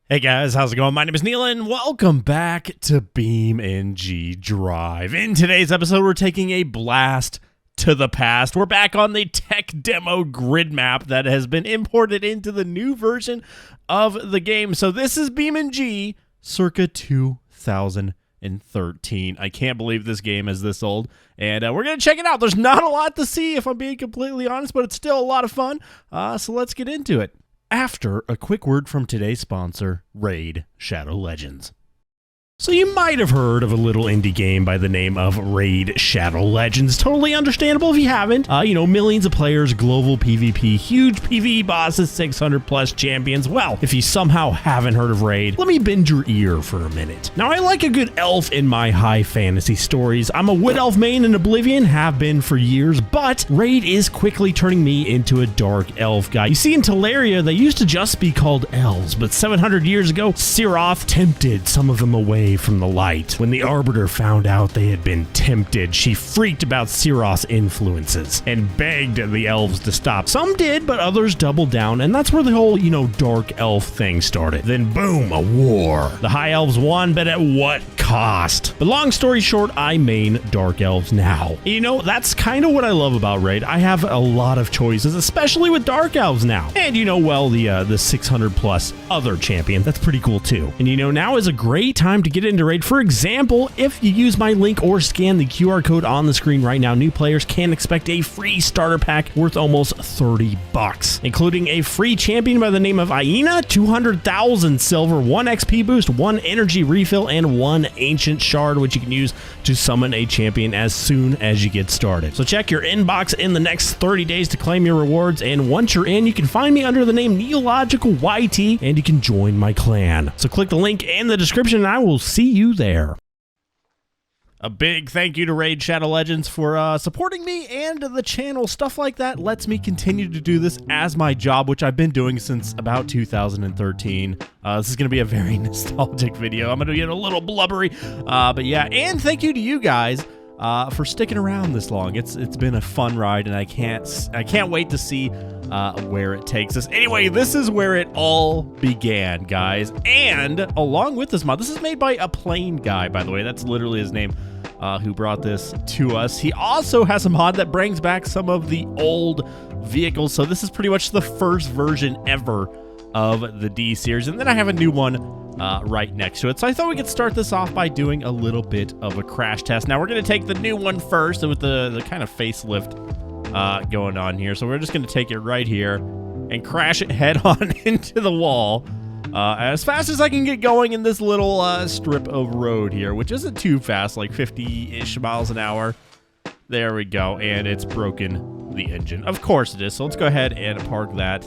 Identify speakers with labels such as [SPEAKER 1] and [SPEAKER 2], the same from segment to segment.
[SPEAKER 1] Hey guys, how's it going? My name is Neil and welcome back to BeamNG Drive. In today's episode, we're taking a blast to the past. We're back on the tech demo grid map that has been imported into the new version of the game. So this is BeamNG circa 2013. I can't believe this game is this old, and we're going to check it out. There's not a lot to see, if I'm being completely honest, but it's still a lot of fun. So let's get into it. After a quick word from today's sponsor, Raid Shadow Legends. So you might have heard of a little indie game by the name of Raid Shadow Legends. Totally understandable if you haven't. Millions of players, global PvP, huge PvE bosses, 600 plus champions. Well, if you somehow haven't heard of Raid, let me bend your ear for a minute. Now, I like a good elf in my high fantasy stories. I'm a wood elf main in Oblivion, have been for years, but Raid is quickly turning me into a dark elf guy. You see, in Teleria, they used to just be called elves, but 700 years ago, Siroth tempted some of them away from the light. When the Arbiter found out they had been tempted, she freaked about Siroth's influences and begged the elves to stop. Some did, but others doubled down, and that's where the whole, dark elf thing started. Then boom, a war. The high elves won, but at what cost? But long story short, I main dark elves now. That's kind of what I love about Raid. I have a lot of choices, especially with dark elves now. And the 600 plus other champion, that's pretty cool too. And now is a great time to get into Raid. For example, if you use my link or scan the QR code on the screen right now, new players can expect a free starter pack worth almost $30, including a free champion by the name of Aina, 200,000 silver, 1 XP boost, 1 energy refill, and 1 ancient shard, which you can use to summon a champion as soon as you get started. So check your inbox in the next 30 days to claim your rewards, and once you're in, you can find me under the name Neilogical YT, and you can join my clan. So click the link in the description, and I will see you there. A big thank you to Raid Shadow Legends for supporting me and the channel. Stuff like that lets me continue to do this as my job, which I've been doing since about 2013. This is going to be a very nostalgic video. I'm going to get a little blubbery, but yeah. And thank you to you guys for sticking around this long. It's been a fun ride, and I can't wait to see where it takes us. Anyway, this is where it all began, guys. And along with this mod, this is made by a plain guy, by the way. That's literally his name, who brought this to us. He also has a mod that brings back some of the old vehicles. So this is pretty much the first version ever of the D series. And then I have a new one right next to it. So I thought we could start this off by doing a little bit of a crash test. Now we're going to take the new one first with the kind of facelift going on here. So we're just going to take it right here and crash it head on into the wall as fast as I can get going in this little strip of road here, which isn't too fast, like 50-ish miles an hour. There we go. And it's broken the engine. Of course it is. So let's go ahead and park that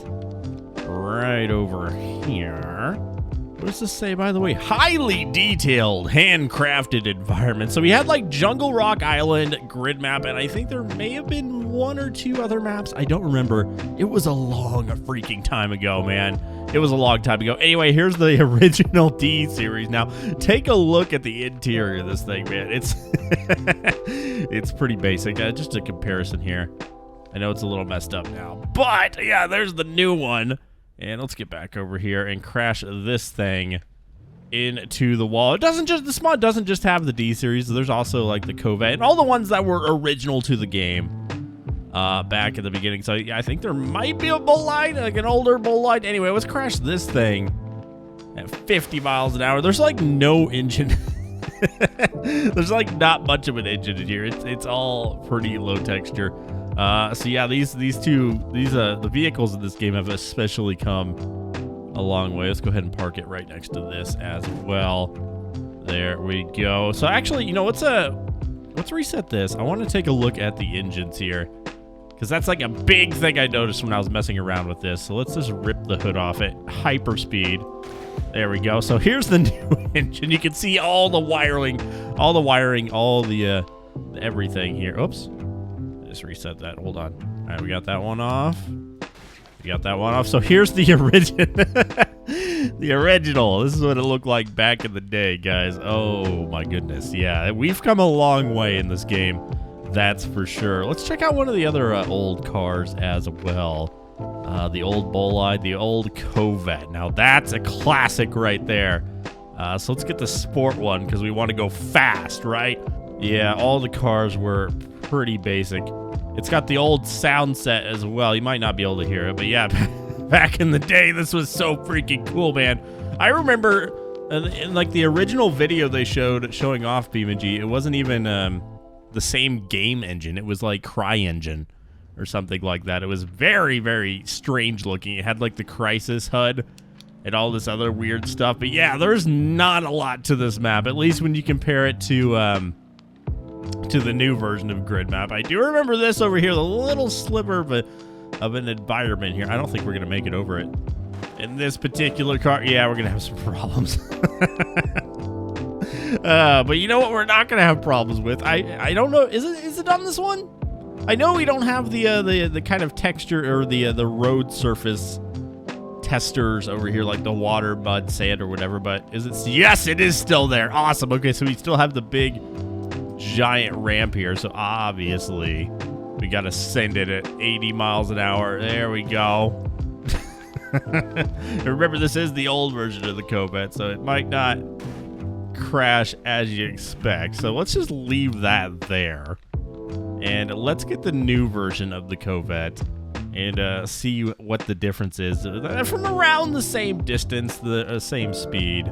[SPEAKER 1] right over here. What does this say, by the way? Highly detailed, handcrafted environment. So we had like Jungle Rock Island grid map, and I think there may have been 1 or 2 other maps. I don't remember. It was a long freaking time ago, man. It was a long time ago. Anyway, here's the original D series. Now, take a look at the interior of this thing, man. It's it's pretty basic. Just a comparison here. I know it's a little messed up now, but yeah, there's the new one. And let's get back over here and crash this thing into the wall. This mod doesn't just have the D series. There's also like the Corvette and all the ones that were original to the game back at the beginning. So yeah, I think there might be a bull light, like an older bull light. Anyway, let's crash this thing at 50 miles an hour. There's like no engine. There's like not much of an engine in here. It's all pretty low texture. So yeah, the vehicles in this game have especially come a long way. Let's go ahead and park it right next to this as well. There we go. So actually, let's reset this. I want to take a look at the engines here, because that's like a big thing I noticed when I was messing around with this. So let's just rip the hood off at hyper speed. There we go. So here's the new engine. You can see all the wiring, all the everything here. Oops. Just reset that. Hold on. All right, we got that one off. So here's the original. The original. This is what it looked like back in the day, guys. Oh my goodness. Yeah, we've come a long way in this game. That's for sure. Let's check out one of the other old cars as well. The old Bolide, the old Corvette. Now that's a classic right there. So let's get the sport one because we want to go fast, right? Yeah, all the cars were pretty basic. It's got the old sound set as well. You might not be able to hear it, but yeah, back in the day, this was so freaking cool, man. I remember in like the original video they showed showing off BeamNG, it wasn't even the same game engine. It was like CryEngine or something like that. It was very, very strange looking. It had like the Crisis HUD and all this other weird stuff. But yeah, there's not a lot to this map, at least when you compare it to the new version of Grid Map. I do remember this over here, the little sliver of an environment here. I don't think we're going to make it over it. In this particular car, yeah, we're going to have some problems. But you know what we're not going to have problems with? I don't know. Is it on this one? I know we don't have the kind of texture or the road surface testers over here, like the water, mud, sand, or whatever, but is it? Yes, it is still there. Awesome. Okay, so we still have the big giant ramp here, so obviously we got to send it at 80 miles an hour. There we go. Remember, this is the old version of the Corvette, so it might not crash as you expect. So let's just leave that there. And let's get the new version of the Corvette and see what the difference is. From around the same distance, the same speed.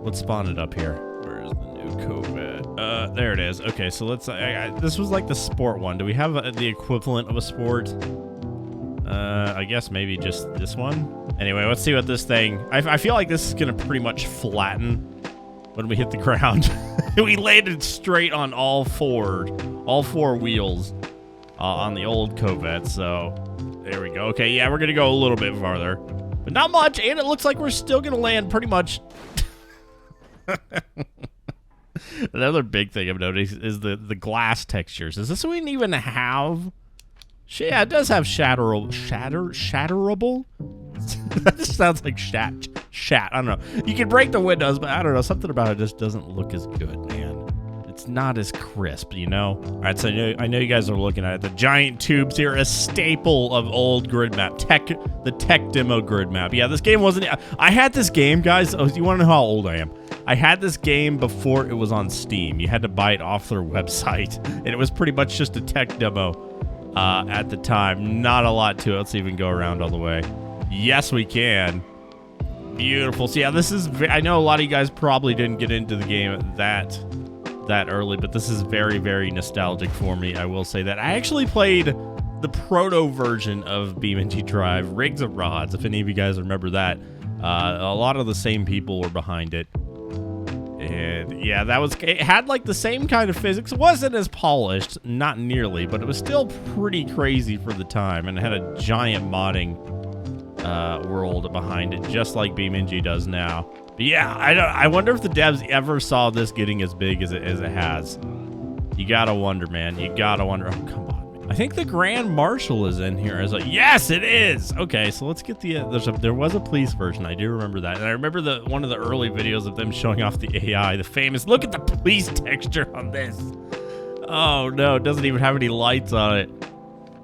[SPEAKER 1] Let's spawn it up here. Where is the new Corvette? There it is. Okay, so let's... this was like the sport one. Do we have the equivalent of a sport? I guess maybe just this one. Anyway, let's see what this thing... I feel like this is going to pretty much flatten when we hit the ground. We landed straight on all four wheels on the old Corvette, so there we go. Okay, yeah, we're going to go a little bit farther, but not much, and it looks like we're still going to land pretty much... Another big thing I've noticed is the glass textures. Is this one even have... Yeah, it does have shatterable. That just sounds like shat. I don't know. You can break the windows, but I don't know. Something about it just doesn't look as good, man. It's not as crisp, you know? All right, so I know you guys are looking at it. The giant tubes here, a staple of old Grid Map. The tech demo Grid Map. Yeah, this game wasn't... I had this game, guys. Oh, you want to know how old I am? I had this game before it was on Steam. You had to buy it off their website, and it was pretty much just a tech demo. At the time, not a lot to it. Let's see if we can go around all the way. Yes, we can. Beautiful. So yeah, this is... I know a lot of you guys probably didn't get into the game that early, but this is very, very nostalgic for me. I will say that. I actually played the proto version of BeamNG Drive, Rigs of Rods, if any of you guys remember that. A lot of the same people were behind it. And yeah, it had like the same kind of physics. It wasn't as polished, not nearly, but it was still pretty crazy for the time. And it had a giant modding world behind it, just like BeamNG does now. But yeah, I wonder if the devs ever saw this getting as big as it has. You gotta wonder, man. You gotta wonder. Oh, come on. I think the Grand Marshal is in here. Yes, it is. Okay, so let's get the... there was a police version. I do remember that. And I remember one of the early videos of them showing off the AI, the famous... Look at the police texture on this. Oh, no. It doesn't even have any lights on it.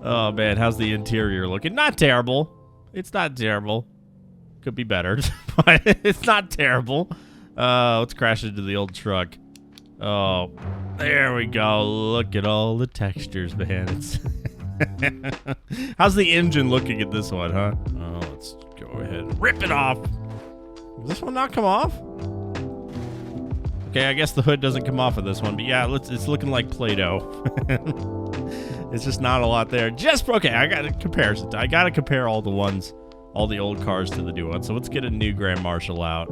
[SPEAKER 1] Oh, man. How's the interior looking? Not terrible. It's not terrible. Could be better. But it's not terrible. Let's crash into the old truck. Oh, there we go. Look at all the textures, man. How's the engine looking at this one, huh? Oh, let's go ahead and rip it off. Does this one not come off? Okay, I guess the hood doesn't come off of this one, but yeah, it's looking like Play-Doh. It's just not a lot there. Okay, I got to compare. I got to compare all the old cars to the new one. So let's get a new Grand Marshal out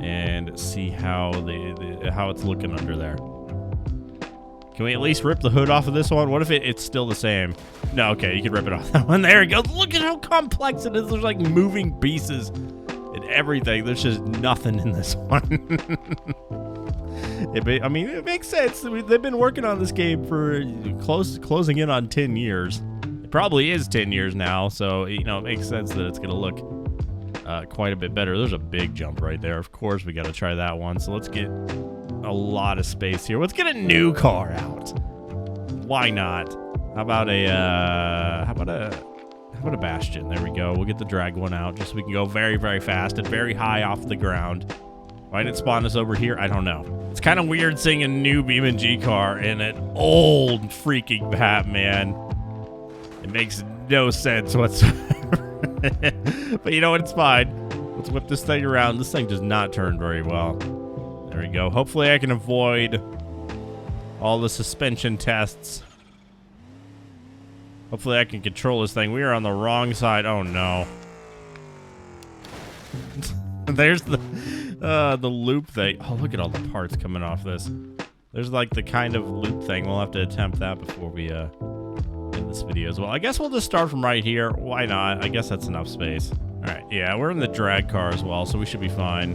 [SPEAKER 1] and see how how it's looking under there. Can we at least rip the hood off of this one? What if it's still the same? No, okay, you can rip it off that one. There it goes. Look at how complex it is. There's like moving pieces and everything. There's just nothing in this one. I mean, it makes sense. They've been working on this game for closing in on 10 years. It probably is 10 years now, so you know it makes sense that it's gonna look quite a bit better. There's a big jump right there. Of course, we got to try that one. So let's get a lot of space here. Let's get a new car out. Why not? How about What a bastion. There we go. We'll get the drag one out just so we can go very, very fast and very high off the ground. Why didn't it spawn us over here? I don't know. It's kind of weird seeing a new BeamNG car in an old freaking Batman. It makes no sense whatsoever. But you know what? It's fine. Let's whip this thing around. This thing does not turn very well. There we go. Hopefully I can avoid all the suspension tests. Hopefully I can control this thing. We are on the wrong side. Oh no. There's the loop thing. Oh, look at all the parts coming off this. There's like the kind of loop thing. We'll have to attempt that before we end this video as well. I guess we'll just start from right here. Why not? I guess that's enough space. All right, yeah, we're in the drag car as well, so we should be fine.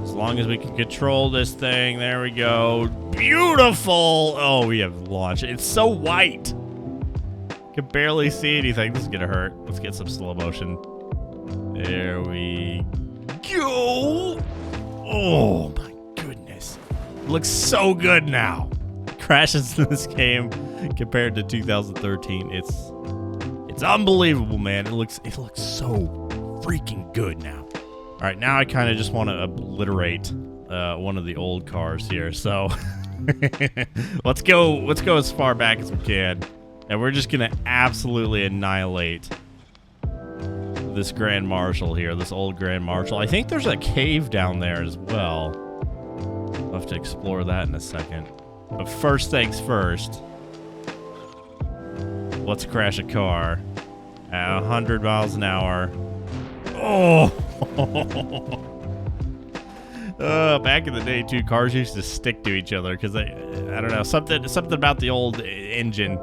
[SPEAKER 1] As long as we can control this thing. There we go. Beautiful. Oh, we have launched. It's so white. Can barely see anything. This is gonna hurt. Let's get some slow motion. There we go. Oh my goodness. It looks so good now. Crashes in this game compared to 2013. It's unbelievable, man. It looks so freaking good now. All right, now I kind of just want to obliterate one of the old cars here. So let's go as far back as we can. And we're just going to absolutely annihilate this Grand Marshal here, this old Grand Marshal. I think there's a cave down there as well. I'll have to explore that in a second. But first things first, let's crash a car at 100 miles an hour. Oh! Back in the day, too, cars used to stick to each other because I don't know, something about the old engine.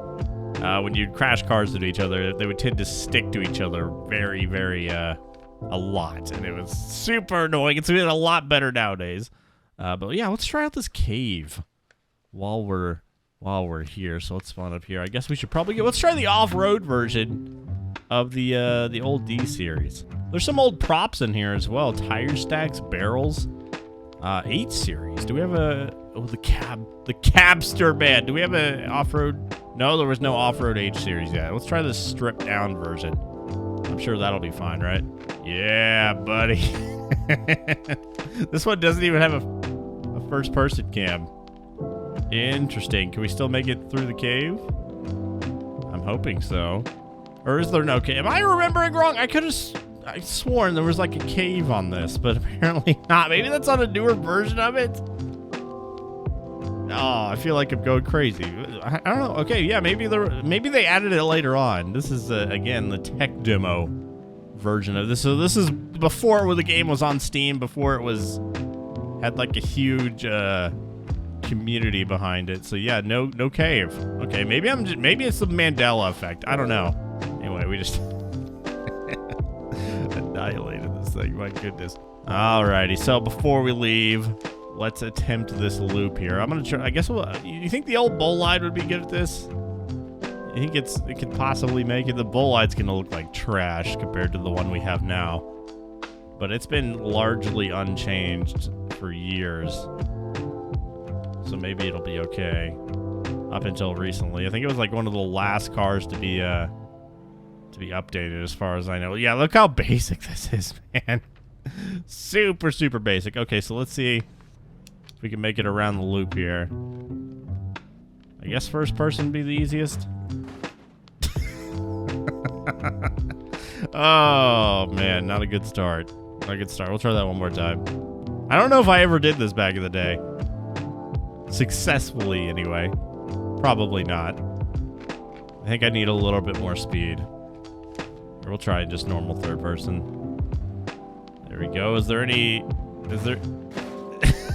[SPEAKER 1] When you'd crash cars into each other, they would tend to stick to each other very, very, a lot. And it was super annoying. It's been a lot better nowadays. But yeah, let's try out this cave while we're here. So let's spawn up here. I guess we should probably go. Let's try the off-road version of the old D series. There's some old props in here as well. Tire stacks, barrels. 8 series. Do we have the Cabster, man. Do we have an off-road? No, there was no off-road H series yet. Let's try this stripped down version. I'm sure that'll be fine, right? Yeah, buddy. This one doesn't even have a first-person cam. Interesting. Can we still make it through the cave? I'm hoping so. Or is there no cave? Am I remembering wrong? I sworn there was like a cave on this, but apparently not. Maybe that's on a newer version of it. Oh, I feel like I'm going crazy. I don't know. Okay, yeah, maybe they added it later on. This is again the tech demo version of this. So this is before the game was on Steam, before it had like a huge community behind it. So yeah, no cave. Okay, maybe it's the Mandela effect. I don't know. Anyway, we just annihilated this thing. My goodness. Alrighty, so before we leave, let's attempt this loop here. I'm gonna try. I guess you think the old bolide would be good at this? You think it could possibly make it? The bolide's gonna look like trash compared to the one we have now, but it's been largely unchanged for years, so maybe it'll be okay. Up until recently, I think it was like one of the last cars to be updated, as far as I know. Yeah, look how basic this is, man. Super, super basic. Okay, so let's see if we can make it around the loop here. I guess first person would be the easiest. Oh, man, not a good start. Not a good start. We'll try that one more time. I don't know if I ever did this back in the day. Successfully, anyway. Probably not. I think I need a little bit more speed. Or we'll try just normal third person. There we go. Is there...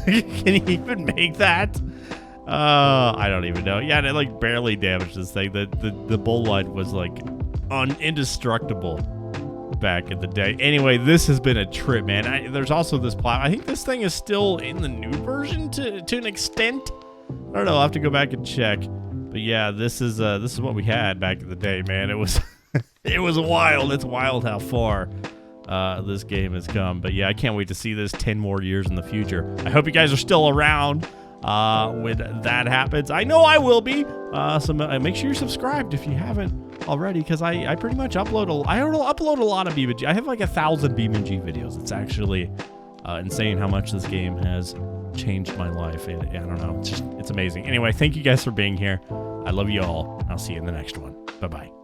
[SPEAKER 1] Can you even make that? I don't even know. Yeah, it like barely damaged this thing. The bolide was like indestructible back in the day. Anyway, this has been a trip, man. There's also this plot. I think this thing is still in the new version to an extent. I don't know. I'll have to go back and check. But yeah, this is what we had back in the day, man. It was it was wild. It's wild how far this game has come. But yeah, I can't wait to see this 10 more years in the future. I hope you guys are still around when that happens. I know I will be. So make sure you're subscribed if you haven't already because I pretty much upload a lot of BeamNG. I have like 1,000 BeamNG videos. It's actually insane how much this game has changed my life. I don't know. It's amazing. Anyway, thank you guys for being here. I love you all. I'll see you in the next one. Bye-bye.